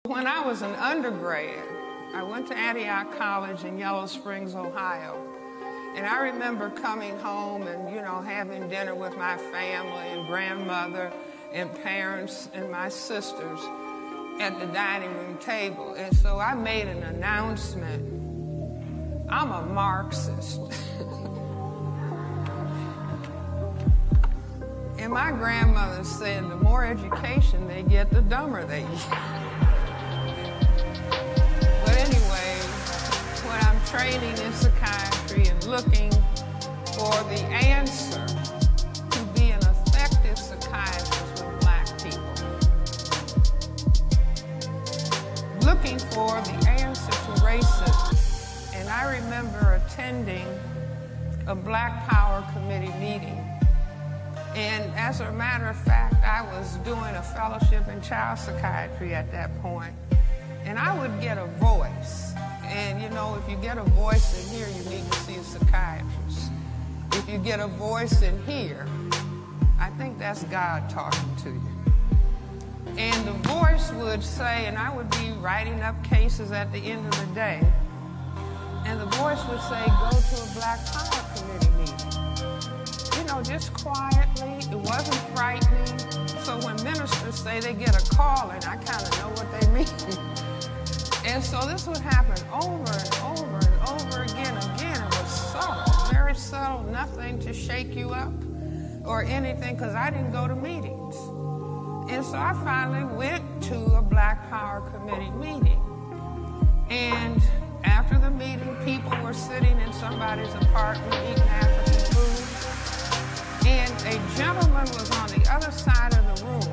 When I was an undergrad, I went to Antioch College in Yellow Springs, Ohio. And I remember coming home and, having dinner with my family and grandmother and parents and my sisters at the dining room table. And so I made an announcement. I'm a Marxist. And my grandmother said the more education they get, the dumber they get. But anyway, when I'm training in psychiatry and looking for the answer to be an effective psychiatrist with black people, looking for the answer to racism, and I remember attending a Black Power Committee meeting. And as a matter of fact, I was doing a fellowship in child psychiatry at that point. And I would get a voice. And if you get a voice in here, you need to see a psychiatrist. If you get a voice in here, I think that's God talking to you. And the voice would say, and I would be writing up cases at the end of the day, and the voice would say, go to a Black Power Committee meeting. Just quietly. It wasn't frightening. So when ministers say they get a call, and I kind of know what they mean. And so this would happen over and over and over again. Again, it was subtle, very subtle, nothing to shake you up or anything, because I didn't go to meetings. And so I finally went to a Black Power Committee meeting. And after the meeting, people were sitting in somebody's apartment eating African food. And a gentleman was on the other side of the room.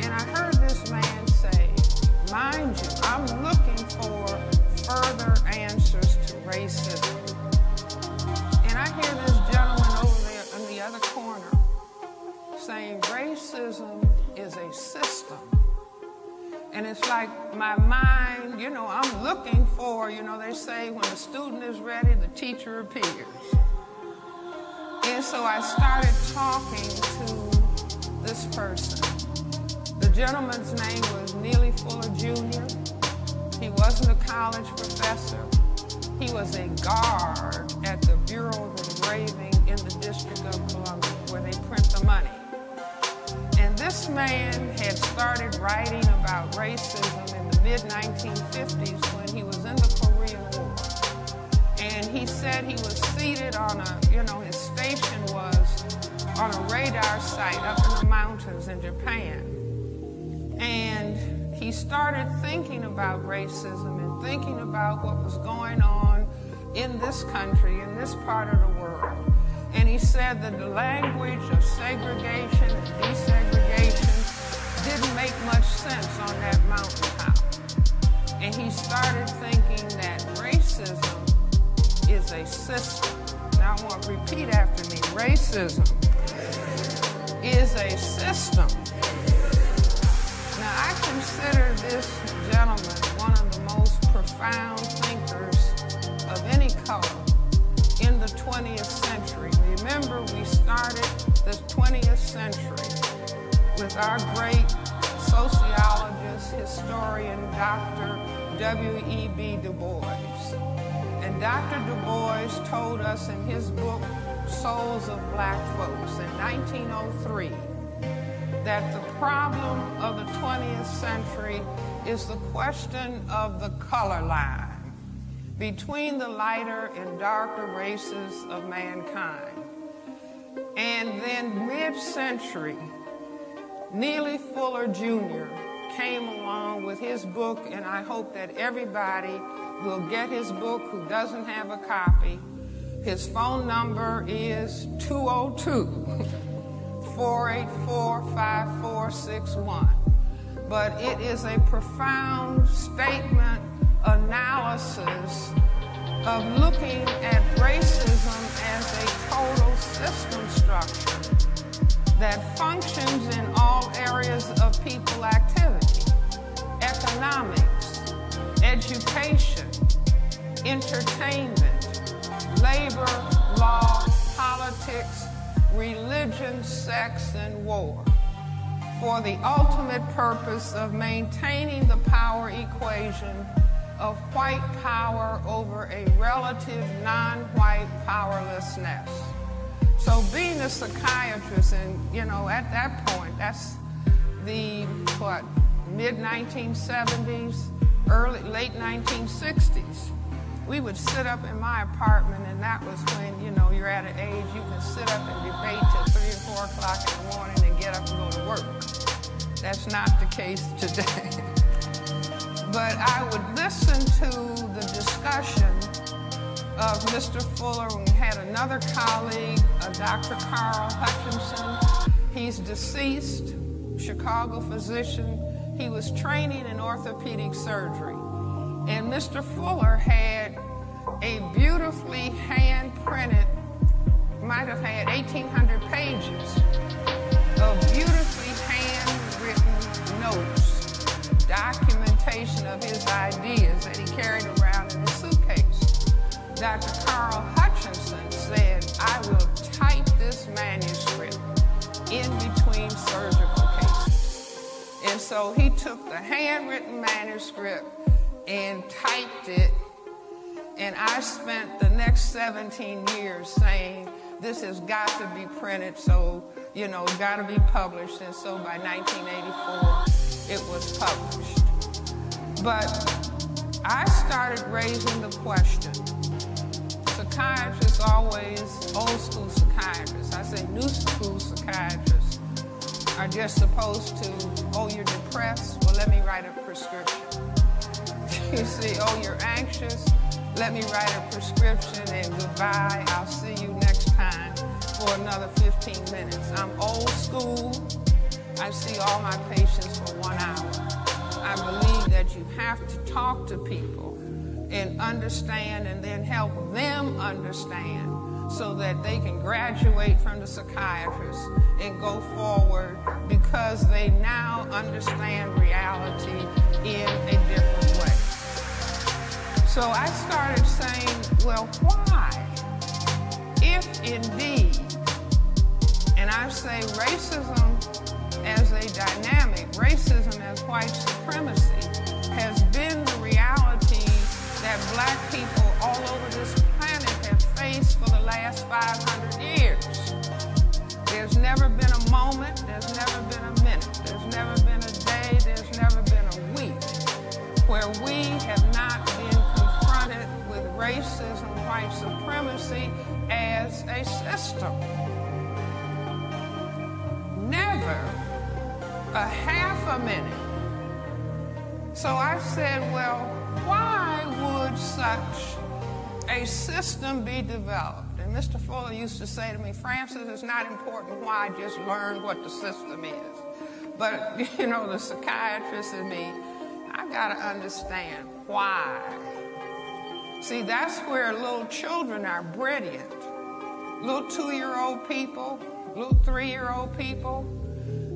And I heard this man say, mind you, I'm looking for further answers to racism. And I hear this gentleman over there in the other corner saying racism is a system. And it's like my mind, I'm looking for, they say when the student is ready, the teacher appears. And so I started talking to this person. The gentleman's name was Neely Fuller Jr. He wasn't a college professor. He was a guard at the Bureau of Engraving in the District of Columbia, where they print the money. And this man had started writing about racism in the mid-1950s when he was in the Korean War. And he said he was seated on his station was on a radar site up in the mountains in Japan. And he started thinking about racism and thinking about what was going on in this country, in this part of the world. And he said that the language of segregation and desegregation didn't make much sense on that mountaintop. And he started thinking that racism is a system. Now I want to repeat after me. Racism is a system. Now I consider this gentleman one of the most profound thinkers of any color in the 20th century. Remember, we started the 20th century with our great sociologist, historian, Dr. W.E.B. Du Bois. And Dr. Du Bois told us in his book, Souls of Black Folks, in 1903, that the problem of the 20th century is the question of the color line between the lighter and darker races of mankind. And then mid-century, Neely Fuller Jr. came along with his book, and I hope that everybody will get his book who doesn't have a copy. His phone number is 202-484-5461. But it is a profound statement, analysis of looking at racism as a total system structure that functions in all areas of people activity: economics, education, entertainment, labor, law, politics, religion, sex, and war, for the ultimate purpose of maintaining the persuasion of white power over a relative non-white powerlessness. So being a psychiatrist, and at that point, that's the mid-1970s, late 1960s. We would sit up in my apartment, and that was when, you're at an age you can sit up and debate till 3 or 4 o'clock in the morning and get up and go to work. That's not the case today. But I would listen to the discussion of Mr. Fuller. We had another colleague, Dr. Carl Hutchinson. He's deceased, Chicago physician. He was training in orthopedic surgery. And Mr. Fuller had a beautifully hand-printed, might have had 1,800 pages of beautifully handwritten notes, documentation of his ideas that he carried around in a suitcase. Dr. Carl Hutchinson said, I will type this manuscript in between surgical cases. And so he took the handwritten manuscript and typed it, and I spent the next 17 years saying, this has got to be printed, so, it's got to be published, and so by 1984, it was published. But I started raising the question. Psychiatrists always, old school psychiatrists, I say new school psychiatrists, are just supposed to, oh, you're depressed? Well, let me write a prescription. You see, oh, you're anxious? Let me write a prescription and goodbye. I'll see you next time for another 15 minutes. I'm old school. I see all my patients for 1 hour. I believe that you have to talk to people and understand and then help them understand so that they can graduate from the psychiatrist and go forward because they now understand reality in a different way. So I started saying, well, why? If indeed, and I say racism as a dynamic, racism as white supremacy has been the reality that black people all over this planet have faced for the last 500 years. There's never been a moment, there's never been a minute, there's never been a day, there's never been a week where we have not been confronted with racism, white supremacy as a system. Never a half a minute. So I said, well, why would such a system be developed? And Mr. Fuller used to say to me, Francis, it's not important why, just learn what the system is. But, the psychiatrist in me, I gotta understand why. See, that's where little children are brilliant. Little 2-year-old people, little 3-year-old people,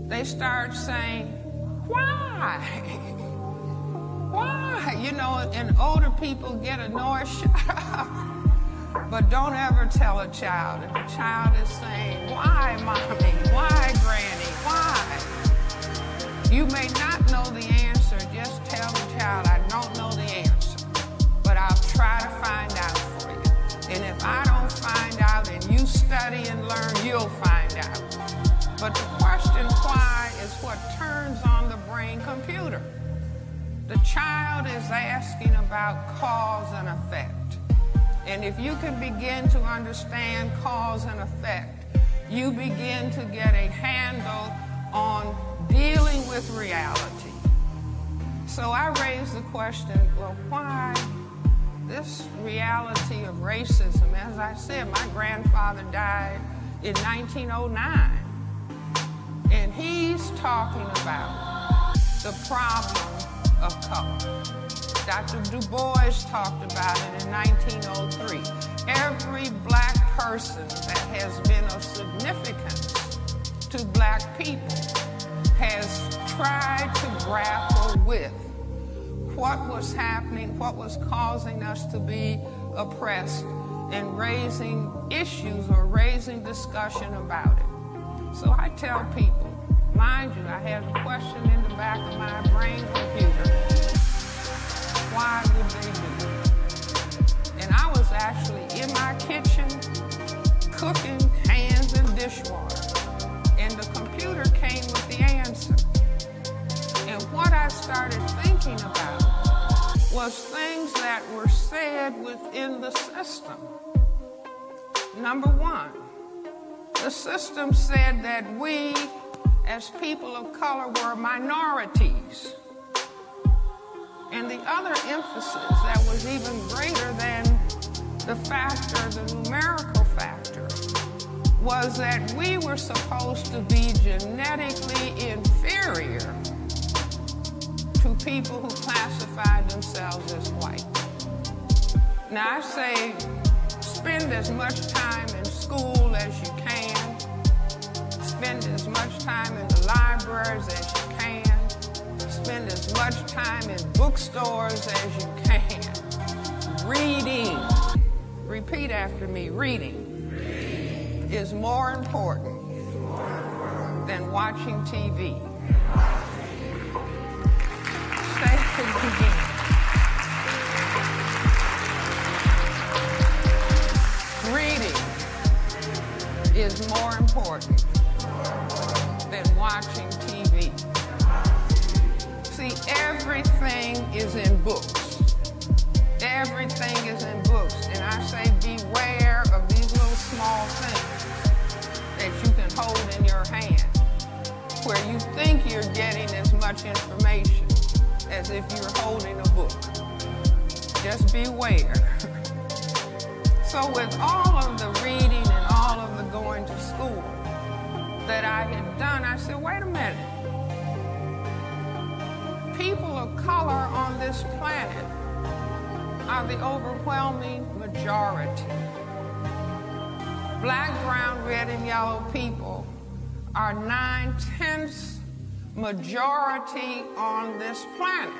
they start saying, why? Why? And older people get annoyed, shut up. But don't ever tell a child. If a child is saying, why, mommy? Why, granny? Why? You may not know the answer. Just tell the child, I don't know the answer. But I'll try to find out for you. And if I don't find out and you study and learn, you'll find out. But the question why is what turns on the brain computer. The child is asking about cause and effect. And if you can begin to understand cause and effect, you begin to get a handle on dealing with reality. So I raised the question, well, why this reality of racism? As I said, my grandfather died in 1909. And he's talking about the problem of color. Dr. Du Bois talked about it in 1903. Every black person that has been of significance to black people has tried to grapple with what was happening, what was causing us to be oppressed, and raising issues or raising discussion about it. So I tell people, mind you, I have a question in the back of my brain computer. started thinking about was things that were said within the system. Number one, the system said that we, as people of color, were minorities. And the other emphasis that was even greater than the factor, the numerical factor, was that we were supposed to be genetically inferior to people who classified themselves as white. Now I say, spend as much time in school as you can, spend as much time in the libraries as you can, spend as much time in bookstores as you can. Reading, repeat after me, reading is more important than watching TV. Say it again. Reading is more important than watching TV. See, everything is in books. Everything is in books. And I say beware of these little small things that you can hold in your hand, where you think you're getting as much information as if you're holding a book. Just beware. So with all of the reading and all of the going to school that I had done, I said, wait a minute. People of color on this planet are the overwhelming majority. Black, brown, red, and yellow people are 9/10 majority on this planet.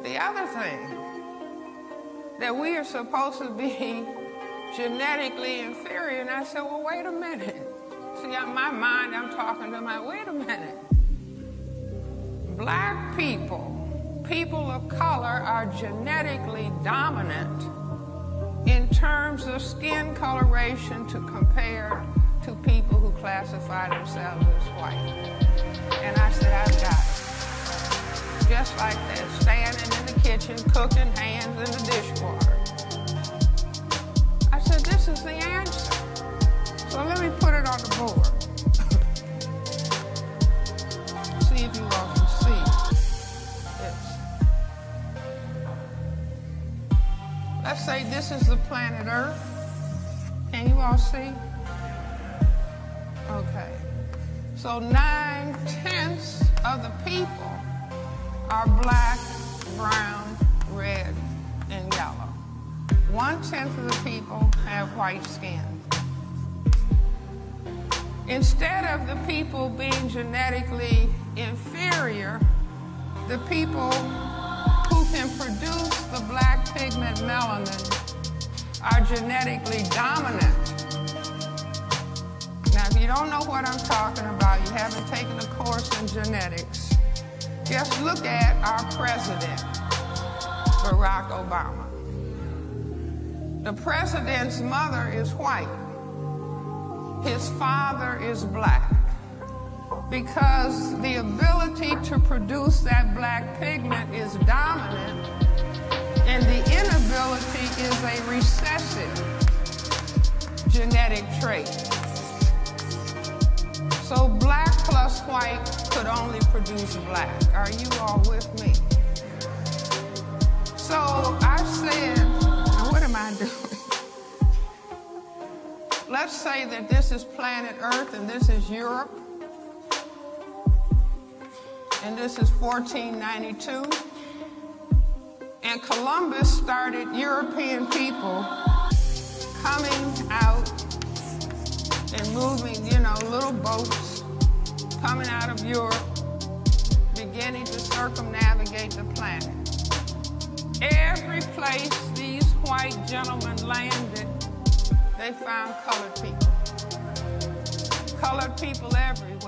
The other thing, that we are supposed to be genetically inferior. And I said, well, wait a minute. See, in my mind, I'm talking to wait a minute. Black people, people of color, are genetically dominant in terms of skin coloration to compare to people who classify themselves as white. And I said, I've got it. Just like that, standing in the kitchen, cooking, hands in the dishwater. I said, this is the answer. So let me put it on the board. See if you all can see this. Let's say this is the planet Earth. Can you all see? Okay. So 9/10 of the people are black, brown, red, and yellow. 1/10 of the people have white skin. Instead of the people being genetically inferior, the people who can produce the black pigment melanin are genetically dominant. Now, if you don't know what I'm talking about, you haven't taken a course in genetics, just look at our president, Barack Obama. The president's mother is white. His father is black. Because the ability to produce that black pigment is dominant, and the inability is a recessive genetic trait. So black plus white could only produce black. Are you all with me? So I said, now what am I doing? Let's say that this is planet Earth and this is Europe. And this is 1492. And Columbus started European people coming out and moving, little boats coming out of Europe, beginning to circumnavigate the planet. Every place these white gentlemen landed, they found colored people. Colored people everywhere.